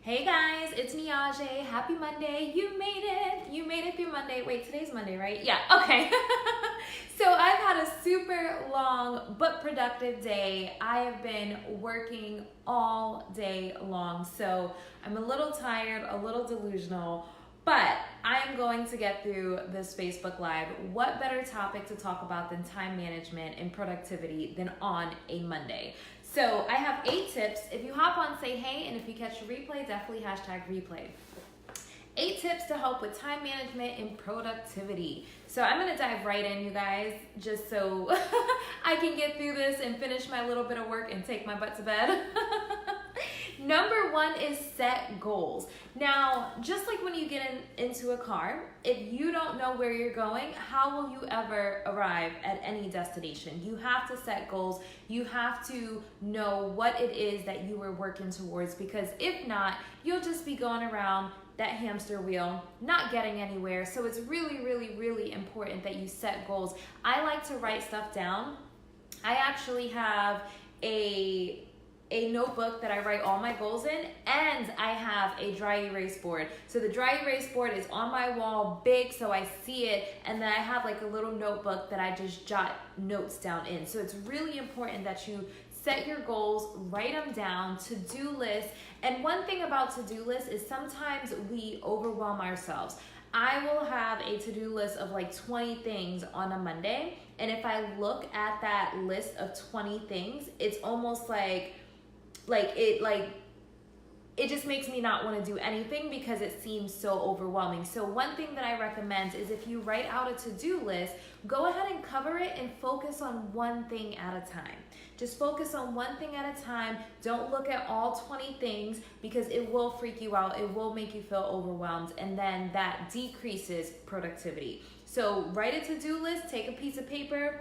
Hey guys, it's Niajae. Happy Monday. You made it. You made it through Monday. Wait, today's Monday, right? Yeah, okay. So I've had a super long but productive day. I have been working all day long. So I'm a little tired, a little delusional, but I'm going to get through this Facebook Live. What better topic to talk about than time management and productivity than on a Monday? So I have 8 tips. If you hop on, say hey, and if you catch the replay, definitely #replay. 8 tips to help with time management and productivity. So I'm gonna dive right in, you guys, just so I can get through this and finish my little bit of work and take my butt to bed. Number 1 is set goals. Now, just like when you get into a car, if you don't know where you're going, how will you ever arrive at any destination? You have to set goals. You have to know what it is that you are working towards, because if not, you'll just be going around that hamster wheel, not getting anywhere. So it's really, really, really important that you set goals. I like to write stuff down. I actually have a notebook that I write all my goals in, and I have a dry erase board. So the dry erase board is on my wall, big, so I see it, and then I have like a little notebook that I just jot notes down in. So it's really important that you set your goals, write them down, to-do lists. And one thing about to-do lists is sometimes we overwhelm ourselves. I will have a to-do list of like 20 things on a Monday, and if I look at that list of 20 things, it's almost like it just makes me not want to do anything because it seems so overwhelming. So one thing that I recommend is if you write out a to-do list, go ahead and cover it and focus on one thing at a time. Just focus on one thing at a time. Don't look at all 20 things because it will freak you out. It will make you feel overwhelmed, and then that decreases productivity. So write a to-do list, take a piece of paper,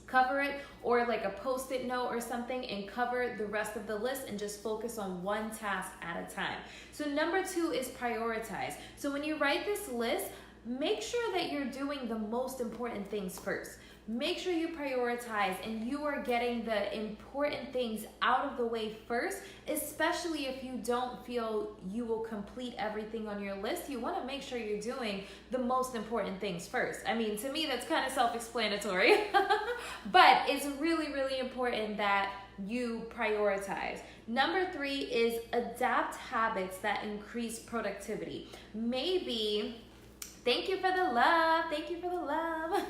cover it, or like a post-it note or something, and cover the rest of the list and just focus on one task at a time. So number 2 is prioritize. So when you write this list, make sure that you're doing the most important things first. Make sure you prioritize and you are getting the important things out of the way first, especially if you don't feel you will complete everything on your list. You want to make sure you're doing the most important things first. I mean, to me, that's kind of self-explanatory, but it's really, really important that you prioritize. Number 3 is adapt habits that increase productivity. Maybe, thank you for the love. Thank you for the love.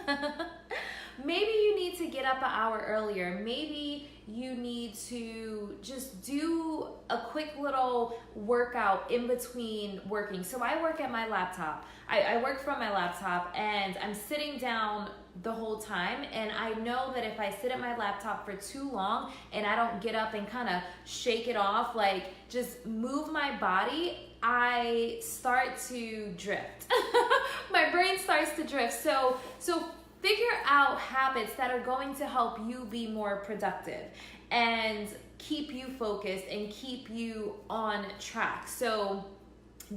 Maybe you need to get up an hour earlier. Maybe you need to just do a quick little workout in between working. So I work at my laptop. I work from my laptop, and I'm sitting down the whole time, and I know that if I sit at my laptop for too long and I don't get up and kind of shake it off, like just move my body, I start to drift. My brain starts to drift. So figure out habits that are going to help you be more productive and keep you focused and keep you on track. So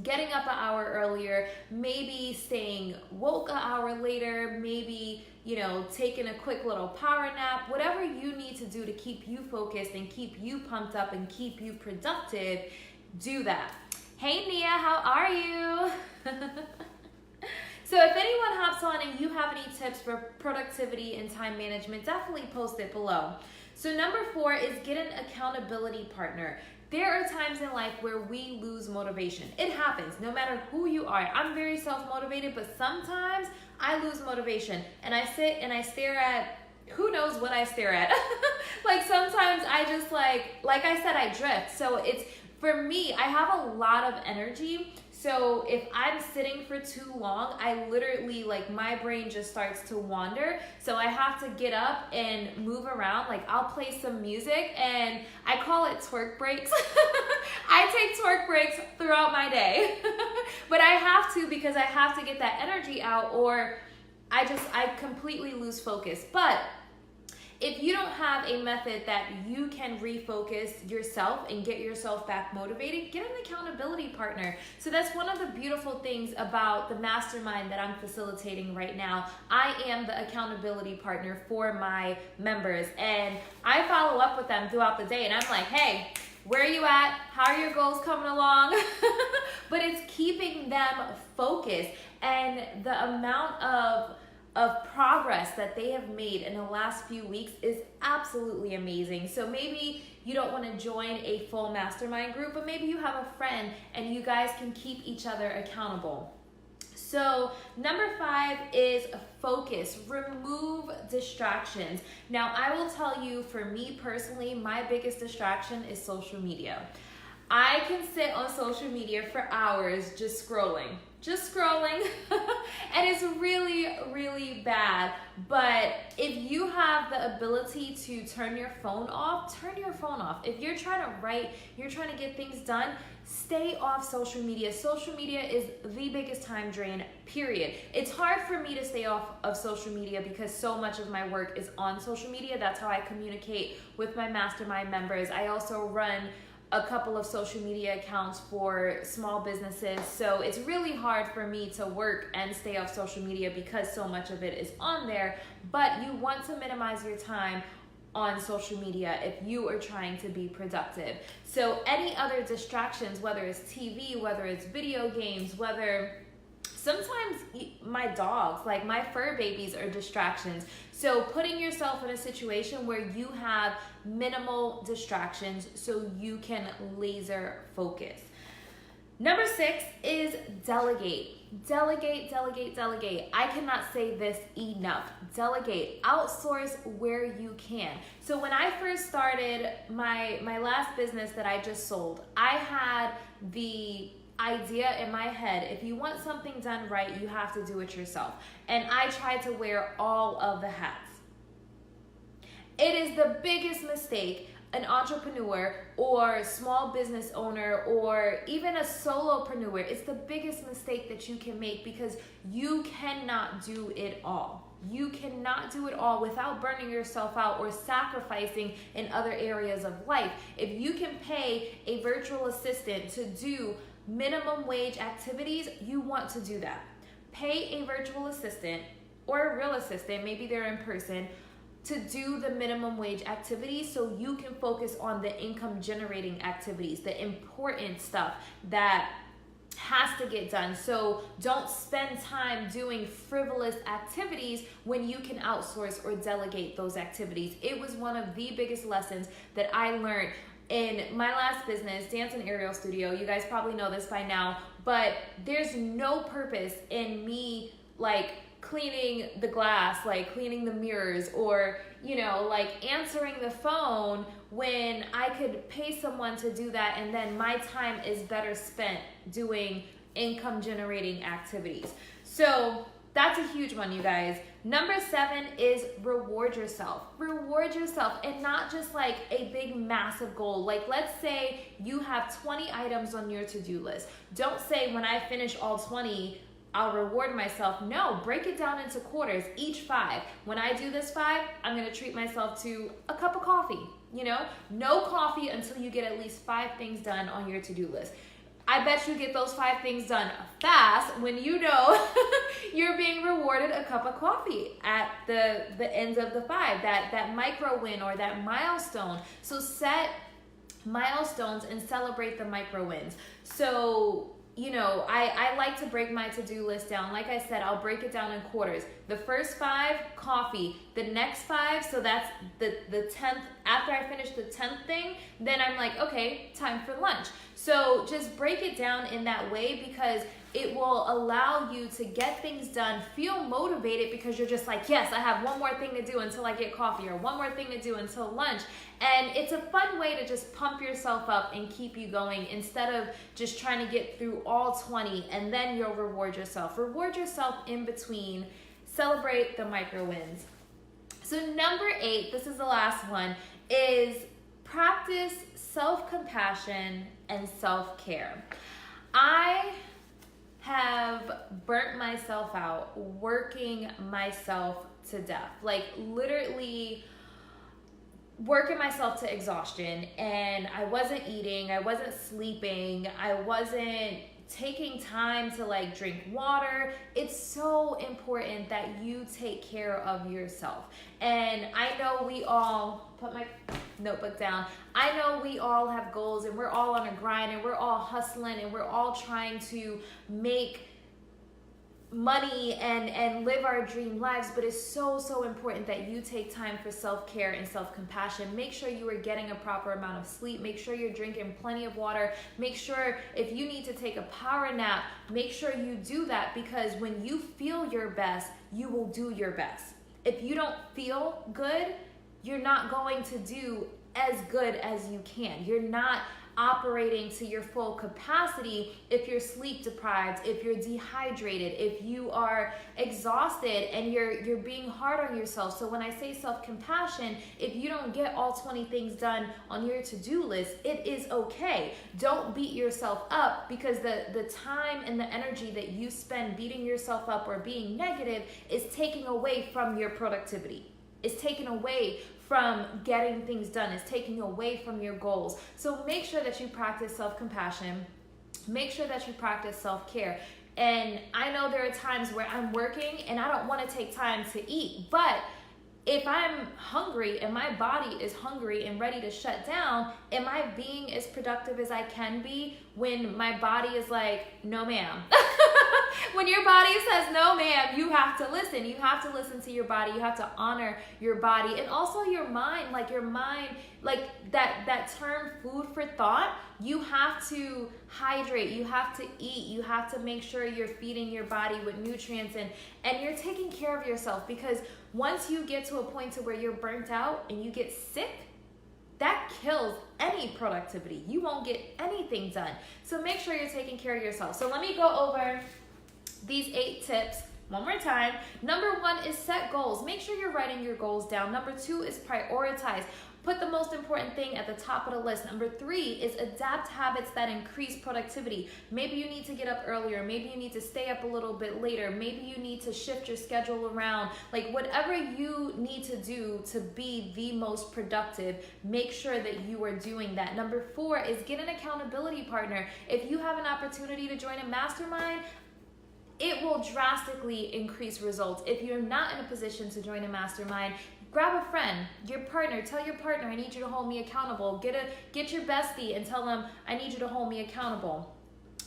getting up an hour earlier, maybe staying woke an hour later, maybe, taking a quick little power nap, whatever you need to do to keep you focused and keep you pumped up and keep you productive, do that. Hey Nia, how are you? So if anyone hops on and you have any tips for productivity and time management, definitely post it below. So number 4 is get an accountability partner. There are times in life where we lose motivation. It happens no matter who you are. I'm very self-motivated, but sometimes I lose motivation and I sit and I stare at who knows what I stare at. Like sometimes I just like I said, I drift. So it's, for me, I have a lot of energy. So if I'm sitting for too long, I literally, my brain just starts to wander. So I have to get up and move around. Like I'll play some music, and I call it twerk breaks. I take twerk breaks throughout my day, but I have to, because I have to get that energy out, or I completely lose focus. But if you don't have a method that you can refocus yourself and get yourself back motivated, get an accountability partner. So that's one of the beautiful things about the mastermind that I'm facilitating right now. I am the accountability partner for my members, and I follow up with them throughout the day, and I'm like, hey, where are you at? How are your goals coming along? But it's keeping them focused, and the amount of progress that they have made in the last few weeks is absolutely amazing. So maybe you don't want to join a full mastermind group, but maybe you have a friend and you guys can keep each other accountable. So number 5 is focus. Remove distractions. Now, I will tell you, for me personally, my biggest distraction is social media. I can sit on social media for hours just scrolling. And it's really, really bad. But if you have the ability to turn your phone off, turn your phone off. If you're trying to write, you're trying to get things done, stay off social media. Social media is the biggest time drain, period. It's hard for me to stay off of social media because so much of my work is on social media. That's how I communicate with my mastermind members. I also run a couple of social media accounts for small businesses. So it's really hard for me to work and stay off social media because so much of it is on there. But you want to minimize your time on social media if you are trying to be productive. So any other distractions, whether it's TV, whether it's video games, whether sometimes my dogs, like my fur babies, are distractions. So putting yourself in a situation where you have minimal distractions so you can laser focus. Number 6 is delegate. Delegate. I cannot say this enough. Delegate. Outsource where you can. So when I first started my last business that I just sold, I had the idea in my head, if you want something done right, you have to do it yourself. And I tried to wear all of the hats. It is the biggest mistake an entrepreneur or small business owner or even a solopreneur, it's the biggest mistake that you can make because you cannot do it all. You cannot do it all without burning yourself out or sacrificing in other areas of life. If you can pay a virtual assistant to do minimum wage activities, you want to do that. Pay a virtual assistant or a real assistant, maybe they're in person, to do the minimum wage activities so you can focus on the income generating activities, the important stuff that has to get done. So don't spend time doing frivolous activities when you can outsource or delegate those activities. It was one of the biggest lessons that I learned in my last business, Dance and Aerial Studio. You guys probably know this by now, but there's no purpose in me like cleaning the glass, like cleaning the mirrors, or like answering the phone when I could pay someone to do that, and then my time is better spent doing income generating activities. So that's a huge one, you guys. Number 7 is reward yourself. Reward yourself, and not just like a big massive goal. Like let's say you have 20 items on your to-do list. Don't say when I finish all 20, I'll reward myself. No, break it down into quarters, each 5. When I do this 5, I'm gonna treat myself to a cup of coffee. No coffee until you get at least 5 things done on your to-do list. I bet you get those 5 things done fast when you know you're being rewarded a cup of coffee at the end of the 5, that micro win or that milestone. So set milestones and celebrate the micro wins. So I like to break my to-do list down. Like I said, I'll break it down in quarters. The first 5, coffee. The next 5, so that's the 10th. After I finish the 10th thing, then I'm like, okay, time for lunch. So just break it down in that way because it will allow you to get things done, feel motivated because you're just like, yes, I have one more thing to do until I get coffee, or one more thing to do until lunch. And it's a fun way to just pump yourself up and keep you going instead of just trying to get through all 20 and then you'll reward yourself. Reward yourself in between. Celebrate the micro wins. So number 8, this is the last one, is practice self-compassion and self-care. I have burnt myself out working myself to death, like literally working myself to exhaustion, and I wasn't eating, I wasn't sleeping, I wasn't taking time to like drink water. It's so important that you take care of yourself. And I know we all put my notebook down. I know we all have goals and we're all on a grind and we're all hustling and we're all trying to make money and live our dream lives, but it's so important that you take time for self-care and self-compassion. Make sure you are getting a proper amount of sleep. Make sure you're drinking plenty of water. Make sure if you need to take a power nap, make sure you do that, because when you feel your best, you will do your best. If you don't feel good, you're not going to do as good as you can. You're not operating to your full capacity if you're sleep deprived, if you're dehydrated, if you are exhausted and you're being hard on yourself. So when I say self-compassion, if you don't get all 20 things done on your to-do list, it is okay. Don't beat yourself up, because the time and the energy that you spend beating yourself up or being negative is taking away from your productivity. It's taken away from getting things done. It's taking away from your goals. So make sure that you practice self-compassion. Make sure that you practice self-care. And I know there are times where I'm working and I don't want to take time to eat, but if I'm hungry and my body is hungry and ready to shut down, am I being as productive as I can be when my body is like, no ma'am? When your body says no ma'am, you have to listen. You have to listen to your body. You have to honor your body, and also your mind. Like that term food for thought, you have to hydrate, you have to eat, you have to make sure you're feeding your body with nutrients and you're taking care of yourself, because once you get to a point to where you're burnt out and you get sick, that kills any productivity. You won't get anything done. So make sure you're taking care of yourself. So let me go over these 8 tips one more time. Number 1 is set goals. Make sure you're writing your goals down. Number 2 is prioritize. Put the most important thing at the top of the list. Number 3 is adapt habits that increase productivity. Maybe you need to get up earlier. Maybe you need to stay up a little bit later. Maybe you need to shift your schedule around. Like whatever you need to do to be the most productive, make sure that you are doing that. Number 4 is get an accountability partner. If you have an opportunity to join a mastermind, it will drastically increase results. If you're not in a position to join a mastermind, grab a friend, your partner, tell your partner, I need you to hold me accountable. Get your bestie and tell them, I need you to hold me accountable.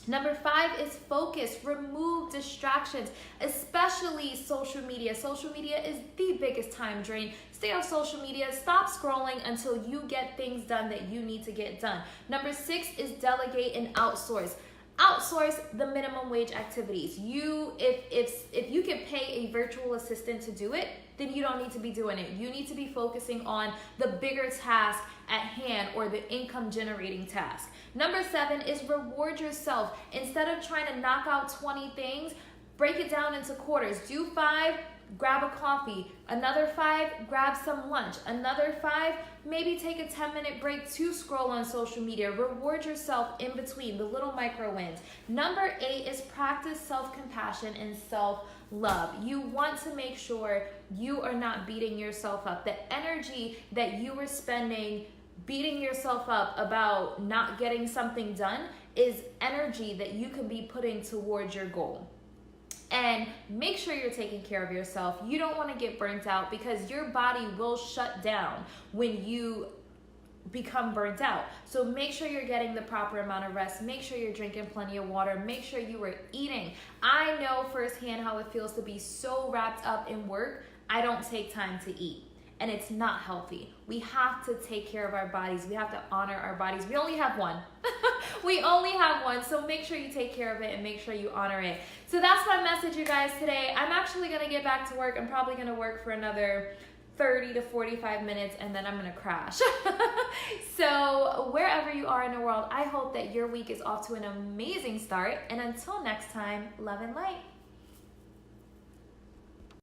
Number 5 is focus. Remove distractions, especially social media. Social media is the biggest time drain. Stay off social media. Stop scrolling until you get things done that you need to get done. Number 6 is delegate and outsource. Outsource the minimum wage activities. If you can pay a virtual assistant to do it, then you don't need to be doing it. You need to be focusing on the bigger task at hand, or the income generating task. Number 7 is reward yourself. Instead of trying to knock out 20 things, break it down into quarters. Do 5, grab a coffee. Another 5, grab some lunch. Another 5, maybe take a 10-minute break to scroll on social media. Reward yourself in between, the little micro wins. Number 8 is practice self-compassion and self-love. You want to make sure you are not beating yourself up. The energy that you are spending beating yourself up about not getting something done is energy that you can be putting towards your goal. And make sure you're taking care of yourself. You don't want to get burnt out, because your body will shut down when you become burnt out. So make sure you're getting the proper amount of rest. Make sure you're drinking plenty of water. Make sure you are eating. I know firsthand how it feels to be so wrapped up in work. I don't take time to eat. And it's not healthy. We have to take care of our bodies. We have to honor our bodies. We only have one. We only have one. So make sure you take care of it and make sure you honor it. So that's my message, you guys, today. I'm actually going to get back to work. I'm probably going to work for another 30 to 45 minutes and then I'm going to crash. So wherever you are in the world, I hope that your week is off to an amazing start. And until next time, love and light.